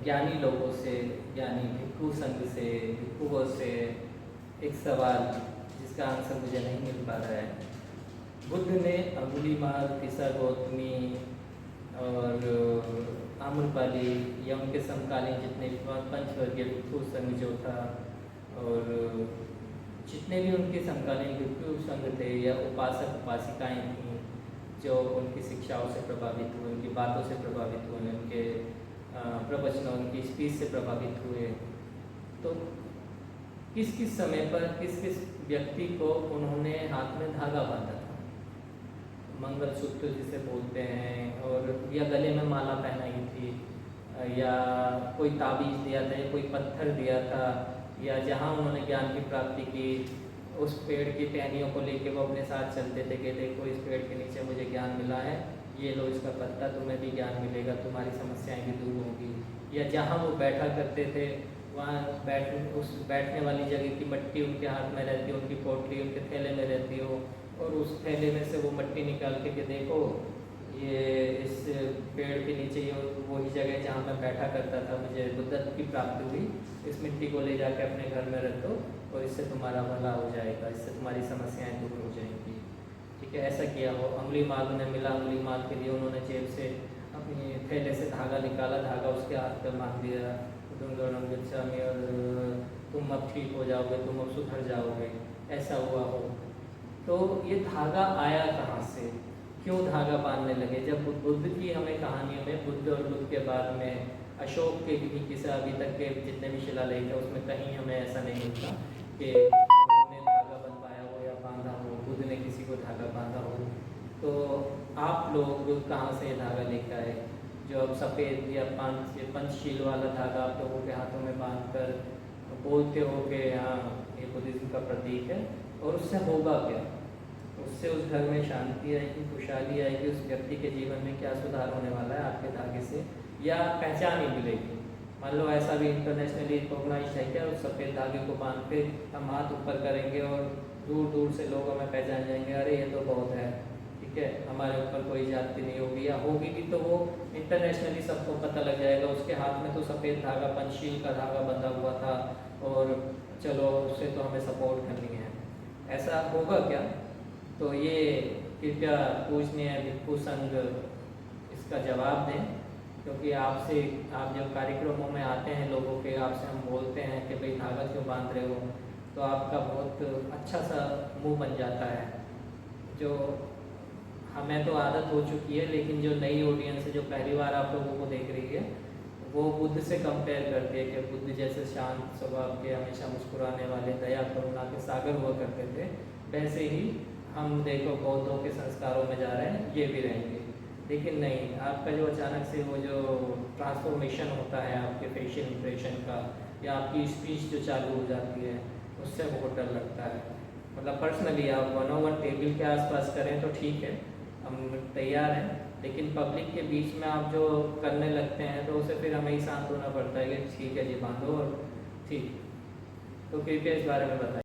ज्ञानी लोगों से, यानी भिक्खु संघ से, भिक्खुओं से एक सवाल जिसका आंसर मुझे नहीं मिल पा रहा है। बुद्ध ने अंगुलीमाल, तीसरा गौतमी और आम्रपाली या उनके समकालीन जितने पंचवर्गीय भिक्खु संघ जो था और जितने भी उनके समकालीन भिक्खु संघ थे या उपासक उपासिकाएं थीं जो उनकी शिक्षाओं से प्रभावित हुए, उनकी बातों से प्रभावित हुए, उनके प्रवचनों, उनकी स्पीच से प्रभावित हुए, तो किस किस समय पर किस किस व्यक्ति को उन्होंने हाथ में धागा बांधा था, मंगलसूत्र जिसे बोलते हैं, और या गले में माला पहनाई थी, या कोई ताबीज़ दिया था, या कोई पत्थर दिया था, या जहाँ उन्होंने ज्ञान की प्राप्ति की उस पेड़ की टहनियों को लेके वो अपने साथ चलते थे कि देखो इस पेड़ के नीचे मुझे ज्ञान मिला है, ये लो इसका पत्ता, तुम्हें भी ज्ञान मिलेगा, तुम्हारी समस्याएं भी दूर होंगी। या जहाँ वो बैठा करते थे वहाँ बैठने वाली जगह की मट्टी उनके हाथ में रहती हो, उनकी पोटली उनके थैले में रहती हो, और उस थैले में से वो मट्टी निकाल के देखो ये इस पेड़ के नीचे ये वही जगह जहाँ मैं बैठा करता था, मुझे बुद्धत्व की प्राप्ति हुई, इस मिट्टी को ले जाके अपने घर में रख दो और इससे तुम्हारा भला हो जाएगा, इससे तुम्हारी समस्याएं दूर हो जाएंगी। ठीक है, ऐसा किया हो। अंगुलीमाल उन्हें मिला, अंगुलीमाल के लिए उन्होंने जेब से अपनी थैले से धागा निकाला, धागा उसके हाथ पर बांध दिया, और तुम अब ठीक हो जाओगे, तुम अब सुधर जाओगे, ऐसा हुआ हो। तो ये धागा आया कहाँ से, क्यों धागा बांधने लगे? जब बुद्ध की हमें कहानियों में, बुद्ध और बुद्ध के बाद में अशोक के भी किस्से अभी तक के जितने भी शिलालेख है उसमें कहीं हमें ऐसा नहीं मिलता कि उन्होंने धागा बंधवाया हो या बांधा हो, बुद्ध ने किसी को धागा बांधा हो। तो आप लोग कहाँ से धागा लेकर आए जो अब सफ़ेद या पंचशील वाला धागा आप लोगों के हाथों में बांध कर बोलते हो कि हाँ ये बुद्धिज्म का प्रतीक है, और उससे होगा क्या? उससे उस घर में शांति आएगी, खुशहाली आएगी, उस व्यक्ति के जीवन में क्या सुधार होने वाला है आपके धागे से, या पहचान ही मिलेगी? मान लो ऐसा भी इंटरनेशनली रिकॉग्नाइज्ड है क्या, उस सफ़ेद धागे को बांध के हम हाथ ऊपर करेंगे और दूर दूर से लोग हमें पहचान जाएंगे, अरे ये तो बहुत है, ठीक है, हमारे ऊपर कोई जाति नहीं होगी, या होगी भी तो वो इंटरनेशनली सबको पता लग जाएगा उसके हाथ में तो सफ़ेद धागा, पंचशील का धागा बंधा हुआ था, और चलो उससे तो हमें सपोर्ट करनी है। ऐसा होगा क्या? तो ये कृपया पूजनीय भिक्खु संघ इसका जवाब दें, क्योंकि आपसे, आप जब कार्यक्रमों में आते हैं लोगों के, आपसे हम बोलते हैं कि भाई धागा क्यों बांध रहे हो, तो आपका बहुत अच्छा सा मुंह बन जाता है। जो हमें तो आदत हो चुकी है, लेकिन जो नई ऑडियंस है जो पहली बार आप लोगों को देख रही है, वो बुद्ध से कंपेयर करती है कि बुद्ध जैसे शांत स्वभाव के, हमेशा मुस्कुराने वाले, दया करुणा के सागर हुआ करते थे, वैसे ही हम देखो बौद्धों के संस्कारों में जा रहे हैं, ये भी रहेंगे। लेकिन नहीं, आपका जो अचानक से वो जो ट्रांसफॉर्मेशन होता है आपके फेशियल इंप्रेशन का, या आपकी स्पीच जो चालू हो जाती है, उससे बहुत डर लगता है। मतलब पर्सनली आप 1-on-1 टेबल के आसपास करें तो ठीक है, हम तैयार हैं, लेकिन पब्लिक के बीच में आप जो करने लगते हैं तो उसे फिर हमें ही शांत होना पड़ता है कि ठीक है जी बांधो और ठीक। तो कृपया इस बारे में बताएं।